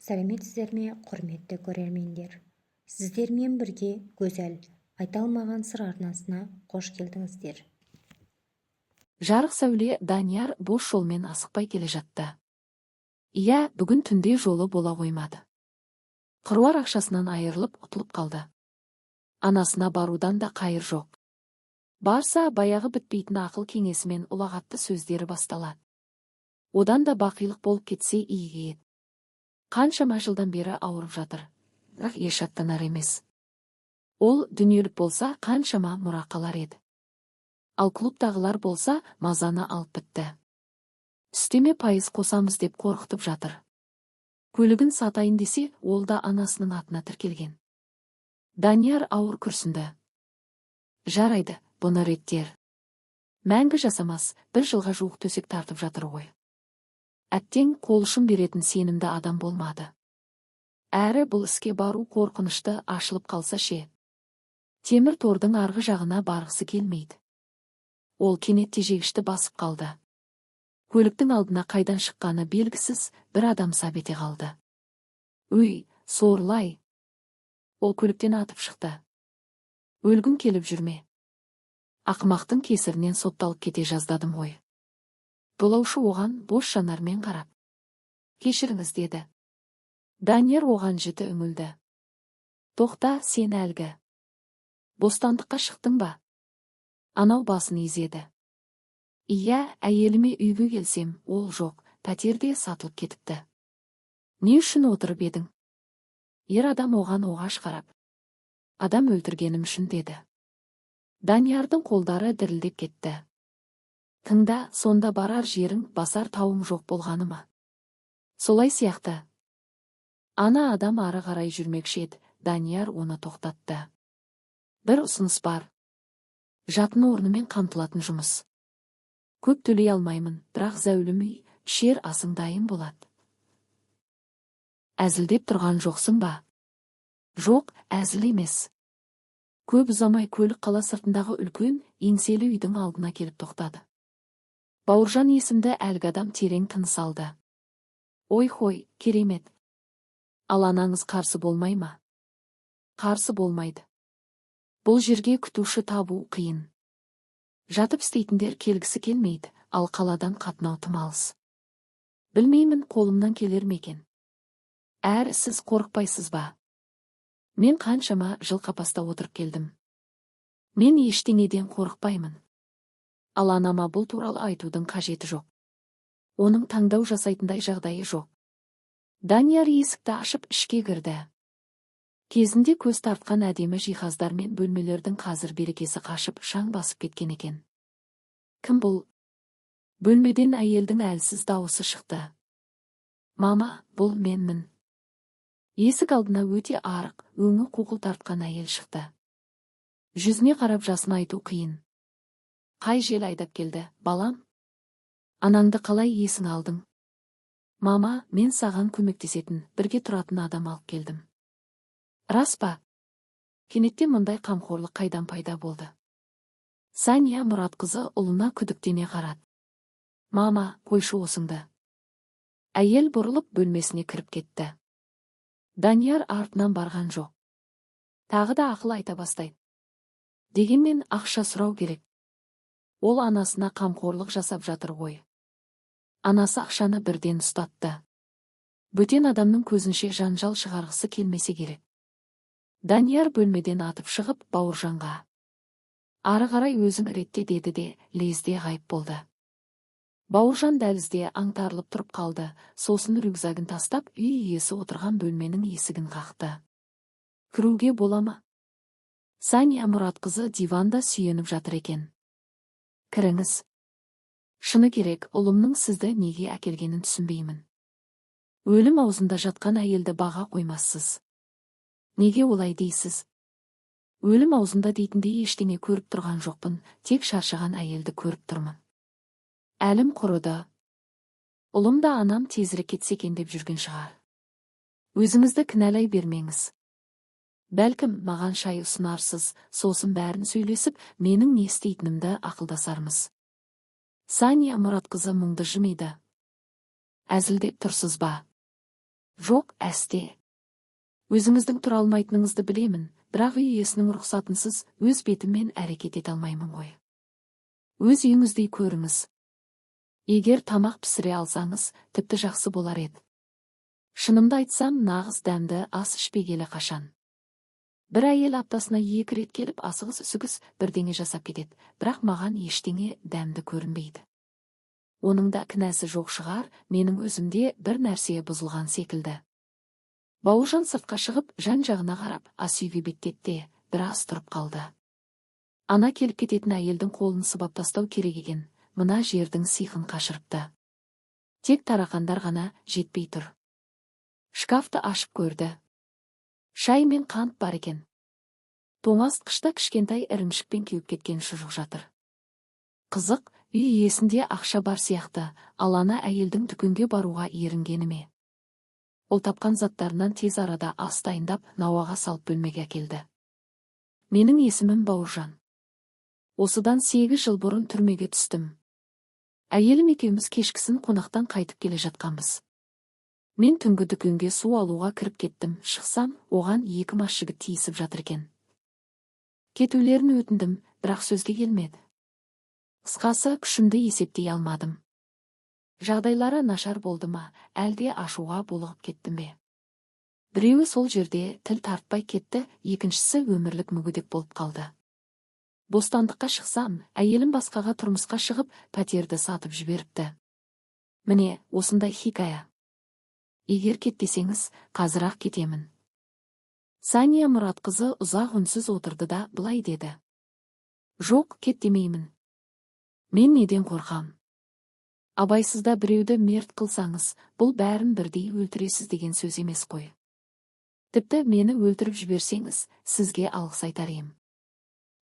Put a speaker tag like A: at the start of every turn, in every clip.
A: Сәлеметсіздер ме, құрметті көрермендер? Сіздермен бірге Гөзәл айта алмаған сыр арнасына қош келдіңіздер.
B: Жарық сәуле Данияр бош жолмен асықпай келе жатты. Иә, бүгін түнде жолы бола қоймады. Қыруар ақшасынан айырылып құтылып қалды. Анасына барудан да қайыр жоқ. Барса, баяғы бітпейтін ақыл кеңесімен ұлағатты сөздері басталады. Одан да бақилық болып кетсе игі еді. Қаншама жылдан бері ауырып жатыр, бірақ еш аттанар емес. Ол дүниелік болса қаншама мұра қалар еді. Ал клубтағылар болса мазаны алып бітті. Үстеме пайыз қосамыз деп қорқытып жатыр. Көлігін сатайын десе, ол да анасының атына тіркелген. Данияр ауыр күрсінді. Жарайды, бұны реттер. Мәңгі жасамас, 1 жылға жуық төсек тартып жатыр ғой. Әттең қол ұшын беретін сенімді адам болмады. Әрі бұл іске бару қорқынышты ашылып қалса ше. Темір тордың арғы жағына барғысы келмейді. Ол кенет тежегішті басып қалды. Көліктің алдына қайдан шыққаны белгісіз бір адам сап ете қалды. Өй, сорлай! Ол көліктен атып шықты. Өлгім келіп жүрме. Ақымақтың кесірінен сотталып кете жаздадым ғой. Жолаушы оған бош жанармен қарап. Кешіріңіз деді. Данияр оған жіті үңілді. Тоқта, сен әлгі. Бостандыққа шықтың ба? Анау басын изеді. Иә, әйеліме үйге келсем, ол жоқ, пәтерде сатылып кетіпті. Не үшін отырып едің? Ер адам оған оғаш қарап. Адам өлтіргенім үшін деді. Даниярдың қолдары дірілдеп кетті. Тыңда, сонда барар жерің, басар тауың жоқ болғаны ма? Солай сияқты. Ана адам ары қарай жүрмекші еді, Данияр оны тоқтатты. Бір ұсыныс бар. Жатын орнымен қамтылатын жұмыс. Көп төлей алмаймын, бірақ зәулім үй, ішер асың дайын болады. Әзілдеп тұрған жоқсың ба? Жоқ, әзіл емес. Көп ұзамай көлік қала сыртындағы үлкен, еңселі үйдің алдына келіп тоқтады. Бауыржан есімді әлгі адам терең тыныс алды. Ой-хой, керемет. Ал анаңыз қарсы болмай ма? Қарсы болмайды. Бұл жерге күтуші табу қиын. Жатып істейтіндер келгісі келмейді, ал қаладан қатынау тым алыс. Білмеймін, қолымнан келер ме екен. Әр сіз қорықпайсыз ба? Мен қаншама жыл қапаста отырып келдім. Мен ештеңеден қорықпаймын. Ал анама бұл туралы айтудың қажеті жоқ. Оның таңдау жасайтындай жағдайы жоқ. Данияр есікті ашып ішке кірді. Кезінде көз тартқан әдемі жиһаздар мен бөлмелердің қазір берекесі қашып шаң басып кеткен екен. Кім бұл? Бөлмеден әйелдің әлсіз дауысы шықты. Мама, бұл менмін. Есік алдына өте арық, өңі қуқыл тартқан әйел шықты. Жүзіне қарап жасын айту қиын. Қай жел айдап келді, балам? Анаңды қалай есің алдың? Мама, мен саған көмектесетін, бірге тұратын адам алып келдім. Рас па? Кенеттен мұндай қамқорлық қайдан пайда болды? Сания Мұратқызы ұлына күдіктене қарады. Мама, қойшы осыңды. Әйел бұрылып бөлмесіне кіріп кетті. Данияр артынан барған жоқ. Тағы да ақыл айта бастайды. Дегенмен ақша сұрау керек. Ол анасына қамқорлық жасап жатыр ғой. Анасы ақшаны бірден ұстатты. Бөтен адамның көзінше жанжал шығарғысы келмесе керек. Данияр бөлмеден атып шығып Бауыржанға. Ары қарай өзің ретте деді де, лезде ғайып болды. Бауыржан дәлізде аңтарылып тұрып қалды, сосын рюкзагын тастап үй иесі отырған бөлменің есігін қақты. Кіруге бола ма? Сания Мұратқызы диванда сүйеніп жатыр екен. Кіріңіз. Шыны керек, ұлымның сізді неге әкелгенін түсінбеймін. Өлім аузында жатқан әйелді баға қоймассыз. Неге олай дейсіз? Өлім аузында дейтіндей ештеңе көріп тұрған жоқпын, тек шаршаған әйелді көріп тұрмын. Әлім құрыды. Ұлым да анам тезірек кетсе екен деп жүрген шығар. Өзіңізді кінәлай бермеңіз. Бәлкім маған шай ұсынарсыз, сосын бәрін сөйлесіп, менің не істейтінімді ақылдасармыз. Сания Мұратқызы мұңды жымиды. Әзілдеп тұрсыз ба? Жоқ, әсте. Өзіңіздің тұра алмайтыныңызды білемін, бірақ үй иесінің рұқсатынсыз өз бетіммен әрекет ете алмаймын ғой. Өз үйіңіздей көріңіз. Егер тамақ пісіре алсаңыз, тіпті жақсы болар еді. Шынымды айтсам, нағыз дәмді ас ішпегелі қашан. Бір әйел аптасына 2 рет келіп асығыс-үсігіс бірдеңе жасап кетеді, бірақ маған ештеңе дәмді көрінбейді. Оның да кінәсі жоқ шығар, менің өзімде бір нәрсе бұзылған секілді. Бауыржан сыртқа шығып, жан-жағына қарап, ас үйге беттетті, біраз тұрып қалды. Ана келіп кететін әйелдің қолын сыбап тастау керек екен, мына жердің сиқын қашырыпты. Тек тарақандар ғана жетпей тұр. Шкафты ашып көрді. Шай мен қант бар екен. Тоңазытқышта кішкентай ірімшікпен кеуіп кеткен шұжық жатыр. Қызық, үй иесінде ақша бар сияқты, ал ана әйелдің дүкенге баруға ерінгені ме? Ол тапқан заттарынан тез арада ас дайындап, науаға салып бөлмеге әкелді. Менің есімім Бауыржан. Осыдан 8 жыл бұрын түрмеге түстім. Әйелім екеуміз кешкісін қонақтан қайтып келе жатқанбыз. Мен түнгі дүкенге су алуға кіріп кеттім, шықсам, оған 2 мас жігіт тиісіп жатыр екен. Кетулерін өтіндім, бірақ сөзге келмеді. Қысқасы, күшімді есептей алмадым. Жағдайлары нашар болды ма, әлде ашуға булығып кеттім бе? Біреуі сол жерде тіл тартпай кетті, екіншісі өмірлік мүгедек болып қалды. Бостандыққа шықсам, әйелім басқаға тұрмысқа шығып, пәтерді сатып жіберіпті. Міне, осындай хикая. Егер кетпесеңіз, қазір-ақ кетемін. Сания Мұратқызы ұзақ үнсіз отырды да былай деді. Жоқ, кет демеймін. Мен неден қорқам? Абайсызда біреуді мерт қылсаңыз, бұл бәрін бірдей өлтіресіз деген сөз емес қой. Тіпті мені өлтіріп жіберсеңіз, сізге алғыс айтар ем.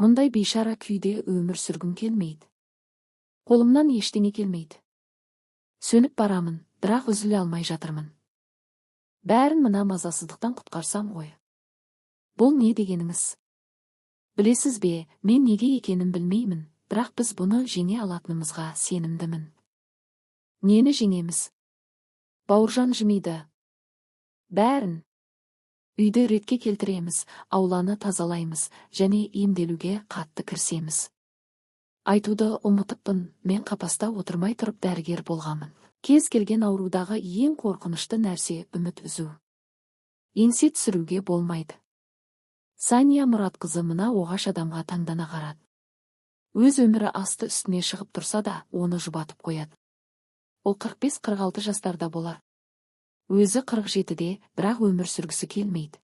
B: Мұндай бейшара күйде өмір сүргім келмейді. Қолымнан ештеңе келмейді. Сөніп барамын, бірақ үзіле алмай жатырмын. Бәрін мына мазасыздықтан құтқарсам ғой. Бұл не дегеніңіз? Білесіз бе, мен неге екенін білмеймін, бірақ біз бұны жеңе алатынымызға сенімдімін. Нені жеңеміз? Бауыржан жымиды. Бәрін. Үйді ретке келтіреміз, ауланы тазалаймыз, және емделуге қатты кірісеміз. Айтуды ұмытыппын, мен қапаста отырмай тұрып дәрігер болғамын. Кез келген аурудағы ең қорқынышты нәрсе үміт үзу. Еңсе түсіруге болмайды. Сания Мұратқызы мына оғаш адамға таңдана қарады. Өз өмірі асты үстіне шығып тұрса да, оны жұбатып қояды. Ол 45-46 жастарда болар. Өзі 47-де, бірақ өмір сүргісі келмейді.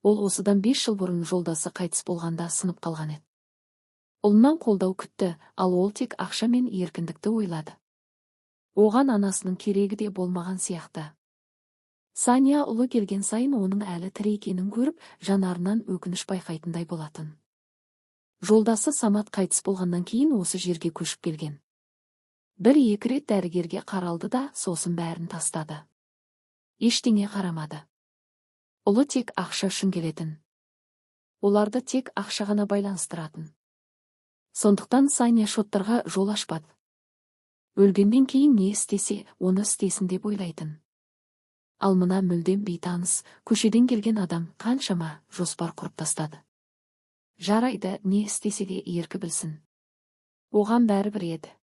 B: Ол осыдан 5 жыл бұрын жолдасы қайтыс болғанда сынып қалған еді. Ұлынан қолдау күтті, ал ол тек ақша мен еркіндікті ойлады. Оған анасының керегі де болмаған сияқты. Сания ұлы келген сайын оның әлі тірі екенін көріп, жанарынан өкініш байқайтындай болатын. Жолдасы Самат қайтыс болғаннан кейін осы жерге көшіп келген. 1-2 рет дәрігерге қаралды да, сосын бәрін тастады. Ештеңе қарамады. Ұлы тек ақша үшін келетін. Оларды тек ақша ғана байланыстыратын. Сондықтан Сания шоттарға жол ашпады. Өлгеннен кейін не істесе, оны істесін деп ойлайтын. Ал мына мүлдем бейтаныс, көшеден келген адам қаншама жоспар құрып тастады. Жарайды, не істесе де еркі білсін. Оған бәрібір еді.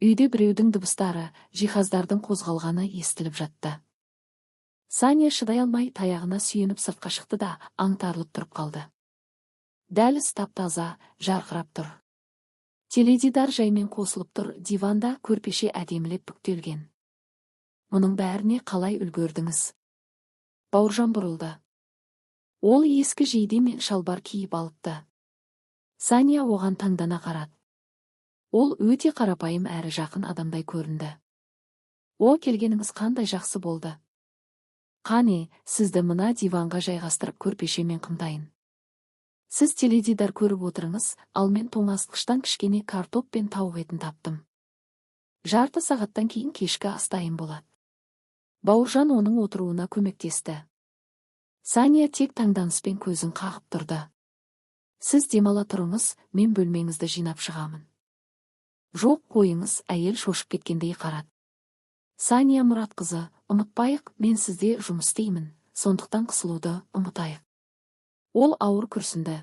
B: Үйде біреудің дыбыстары, жиһаздардың қозғалғаны естіліп жатты. Сания шыдай алмай таяғына сүйеніп сыртқа шықты да, аңтарылып тұрып қалды. Дәліз тап-таза, жарқырап тұр. Теледидар жаймен қосылып тұр, диванда көрпеше әдемілеп бүктелген. Мұның бәріне қалай үлгердіңіз? Бауыржан бұрылды. Ол ескі жейде мен шалбар киіп алыпты. Сания оған таңдана қарады. Ол өте қарапайым әрі жақын адамдай көрінді. О, келгеніңіз қандай жақсы болды. Қане, сізді мына диванға жайғастырып көрпешемен қымтайын. Сіз теледидар көріп отырыңыз, ал мен тоңазытқыштан кішкене картоп пен тауық етін таптым. Жарты сағаттан кейін кешкі ас дайын болады. Бауыржан оның отыруына көмектесті. Сания тек таңданыспен көзін қағып тұрды. Сіз демала тұрыңыз, мен бөлмеңізді жинап шығамын. Жоқ, қойыңыз, әйел шошып кеткендей қарады. Сания Мұратқызы, ұмытпайық, мен сізде жұмыс істеймін, сондықтан қысылуды ұмытайық. Ол ауыр күрсінді.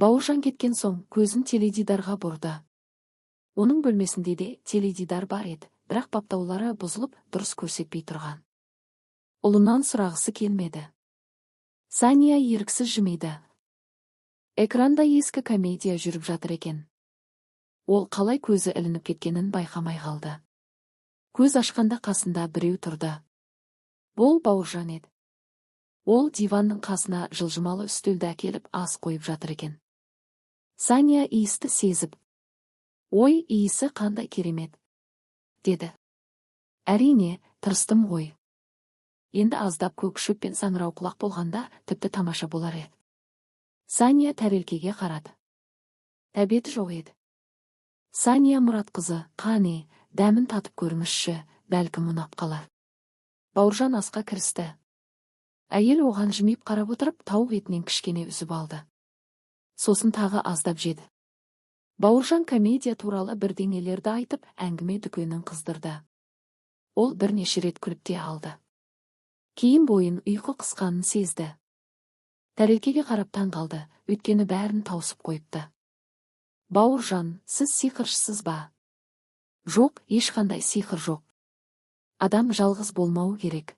B: Бауыржан кеткен соң көзін теледидарға бұрды. Оның бөлмесінде де теледидар бар еді, бірақ баптаулары бұзылып, дұрыс көрсетпей тұрған. Ұлынан сұрағысы келмеді. Сания еріксіз жымиды. Экранда ескі комедия жүріп жатыр екен. Ол қалай көзі ілініп кеткенін байқамай қалды. Көз ашқанда қасында біреу тұрды. Бұл Бауыржан еді. Ол диванның қасына жылжымалы үстелді әкеліп ас қойып жатыр екен. Сания иісті сезіп, «Ой, иісі қандай керемет», деді. «Әрине, тырыстым ғой. Енді аздап көк шөп пен саңырауқұлақ болғанда тіпті тамаша болар еді». Сания тәрелкеге қарады. Тәбеті жоқ еді. Сания Мұратқызы, қане, дәмін татып көріңізші, бәлкім ұнап қалар. Бауыржан асқа кірісті. Әйел оған жымиып қарап отырып, тауық етінен кішкене үзіп алды. Сосын тағы аздап жеді. Бауыржан комедия туралы бірдеңелерді айтып, әңгіме дүкенін қыздырды. Ол бірнеше рет күліп те алды. Кейін бойын ұйқы қысқанын сезді. Тәрелкеге қарап таң қалды, өйткені бәрін тауысып қойыпты. «Бауыржан, сіз сиқыршысыз ба?» «Жоқ, ешқандай сиқыр жоқ. Адам жалғыз болмауы керек.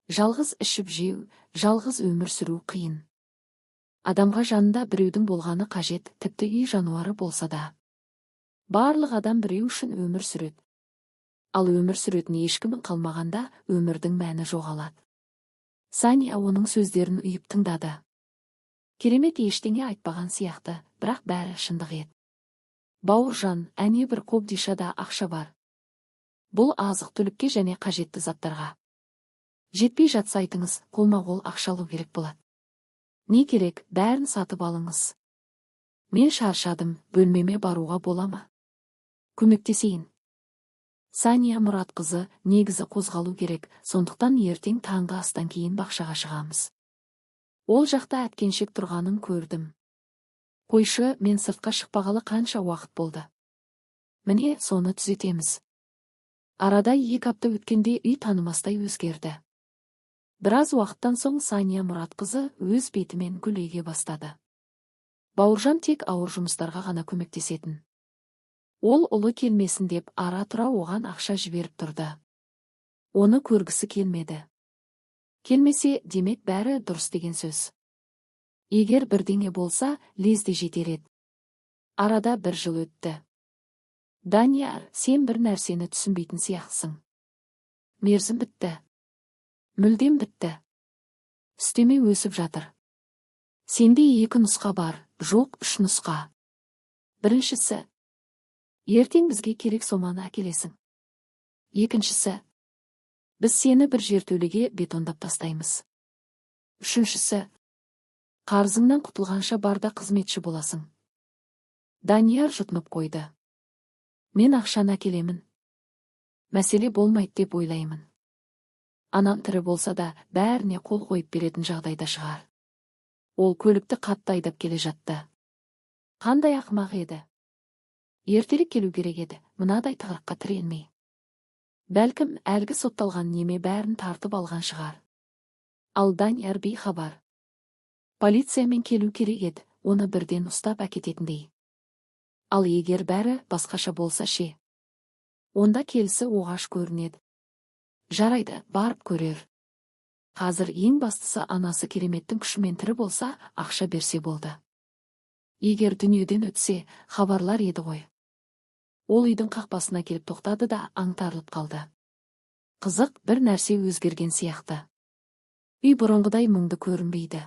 B: Жалғыз ішіп жеу, жалғыз өмір сүру қиын. Адамға жанында біреудің болғаны қажет, тіпті үй жануары болса да. Барлық адам біреу үшін өмір сүреді. Ал өмір сүретін ешкімін қалмағанда өмірдің мәні жоғалады». Сания оның сөздерін ұйып тыңдады. Керемет ештеңе айтпаған сияқты, бірақ бәрі шындық еді. «Бауыржан, әне бір қобдишада ақша бар. Бұл азық-түлікке және қажетті заттарға. Жетпей жатса айтыңыз, қолма-қол ақша алу керек болады. Не керек, бәрін сатып алыңыз. Мен шаршадым, бөлмеме баруға бола ма? Көмектесейін». Сания Мұратқызы, негізі қозғалу керек, сондықтан ертең таңғы астан кейін бақшаға шығамыз. Ол жақта әткеншек тұрғанын көрдім. Қойшы, мен сыртқа шықпағалы қанша уақыт болды. Міне, соны түзетеміз. Арада 2 апта өткенде үй танымастай өзгерді. Біраз уақыттан соң Сания Мұратқызы өз бетімен гүлейге бастады. Бауыржан тек ауыр жұмыстарға ғана көмектесетін. Ол ұлы келмесін деп ара-тұра оған ақша жіберіп тұрды. Оны көргісі келмеді. Келмесе, демек бәрі дұрыс деген сөз. Егер бірдеңе болса, лезде жетер еді. Арада 1 жыл өтті. «Данияр, сен бір нәрсені түсінбейтін сияқтысың. Мерзім бітті. Мүлдем бітті. Үстеме өсіп жатыр. Сенде 2 нұсқа бар, жоқ 3 нұсқа. Біріншісі, ертең бізге керек соманы әкелесің. Екіншісі, біз сені бір жертөлеге бетондап тастаймыз. Үшіншісі, қарызыңнан құтылғанша барда қызметші боласың». Данияр жұтынып қойды. «Мен ақшаны әкелемін. Мәселе болмайды деп ойлаймын. Анам тірі болса да бәріне қол қойып беретін жағдайда шығар». Ол көлікті қатты айдап келе жатты. Қандай ақымақ еді. Ертерек келу керек еді, мынадай тығырыққа тірелмей. Бәлкім, әлгі сотталған неме бәрін тартып алған шығар. Ал Данияр бейхабар. Полициямен келу керек еді, оны бірден ұстап әкететіндей. Ал егер бәрі басқаша болса ше? Онда келісі оғаш көрінеді. Жарайды, барып көрер. Қазір ең бастысы анасы кереметтің күшімен тірі болса, ақша берсе болды. Егер дүниеден өтсе, хабарлар еді ғой. Ол үйдің қақпасына келіп тоқтады да аңтарылып қалды. Қызық, бір нәрсе өзгерген сияқты. Үй бұрынғыдай мұңды көрінбейді.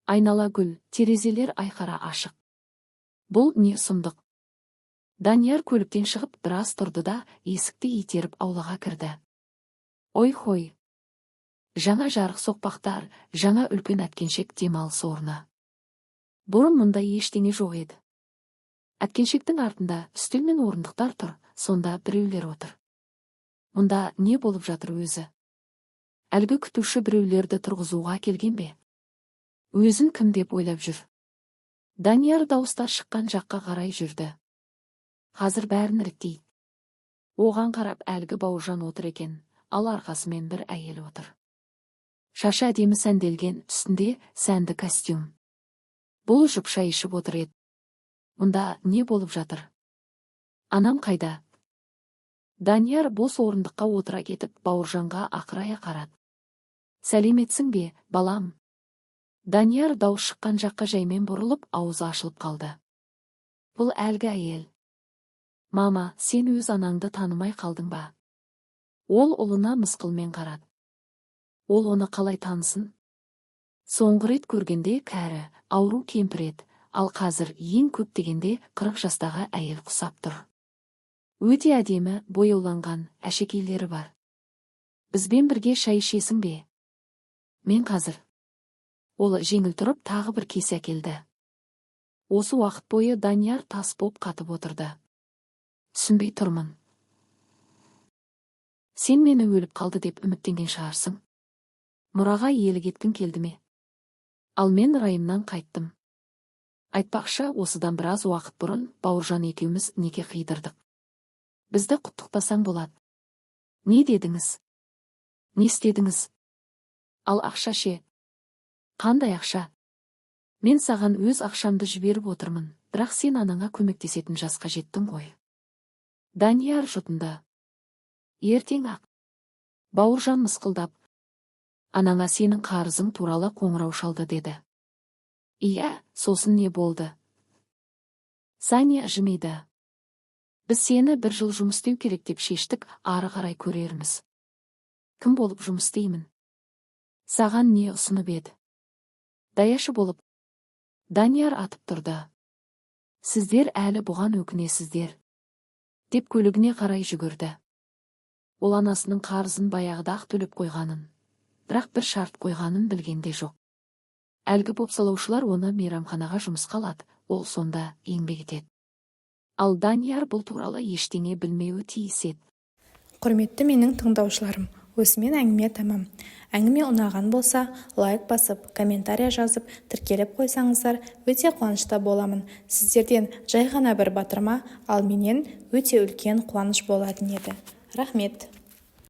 B: Айнала гүл, терезелер айқара ашық. Бұл не сұмдық. Данияр көліктен шығып біраз тұрды да есікті итеріп аулаға кірді. Ой-хой. Жаңа жарық соқпақтар, жаңа үлкен әткеншек демалыс орны. Бұрын мұнда ештеңе жоқ еді. Әткеншектің артында үстел мен орындықтар тұр, сонда біреулер отыр. Мұнда не болып жатыр өзі? Әлгі күтуші біреулерді тұрғызуға келген бе? Өзін кім деп ойлап жүр? Данияр дауыстар шыққан жаққа қарай жүрді. Қазір бәрін реттейді. Оған қарап әлгі Бауыржан отыр екен. ал арқасымен бір әйел отыр. Шашы әдемі сәнделген, үстінде сәнді костюм. Бұл ішіп шай ішіп отыр еді. Мұнда не болып жатыр? Анам қайда? Данияр бос орындыққа отыра кетіп, Бауыржанға ақырая қарады. Сәлеметсің бе, балам? Данияр дауыс шыққан жаққа жаймен бұрылып, аузы ашылып қалды. Бұл әлгі әйел. Мама, сен өз анаңды танымай қалдың ба? Ол ұлына мысқылмен қарады. Ол оны қалай танысын? Соңғы рет көргенде кәрі, ауру кемпір еді, ал қазір ең көп дегенде 40 жастағы әйел құсап тұр. Өте әдемі, бояуланған, әшекейлері бар. Бізбен бірге шай ішесің бе? Мен қазір. Ол жеңіл тұрып тағы бір кес әкелді. Осы уақыт бойы Данияр тас боп қатып отырды. Түсінбей тұрмын. Сен мені өліп қалды деп үміттенген шығарсың. Мұраға иелік еткің келді ме? Ал мен райымнан қайттым. Айтпақшы, осыдан біраз уақыт бұрын Бауыржан екеуміз неке қидырдық. Бізді құттықтасаң болады. Не дедіңіз? Не істедіңіз? Ал ақша ше? Қандай ақша? Мен саған өз ақшамды жіберіп отырмын, бірақ сен анаңа көмектесетін жасқа жеттің ғой. Данияр жұтынды. Ертең ақ. Бауыржан мысқылдап. Анаңа сенің қарызың туралы қоңырау шалды деді. Иә, сосын не болды? Саня жымиды. Біз сені 1 жыл жұмыс істеу керек деп шештік, ары қарай көрерміз. Кім болып жұмыс істеймін? Саған не ұсынып еді? Даяшы болып. Данияр атып тұрды. Сіздер әлі бұған өкінесіздер. Деп көлігіне қарай жүгірді. Ол анасының қарызын баяғыда-ақ төлеп қойғанын, бірақ бір шарт қойғанын білгенде жоқ. Әлгі бопсалаушылар оны мейрамханаға жұмысқа алады, ол сонда еңбек етеді. Ал Данияр бұл туралы ештеңе білмеуі тиіс еді.
C: Құрметті менің тыңдаушыларым, осымен әңгіме тамам. Әңгіме ұнаған болса, лайк басып, комментария жазып, тіркеліп қойсаңыздар, өте қуанышта боламын. Сіздерден жай ғана бір батырма, ал менен өте үлкен қуаныш болатын еді. Рахмет.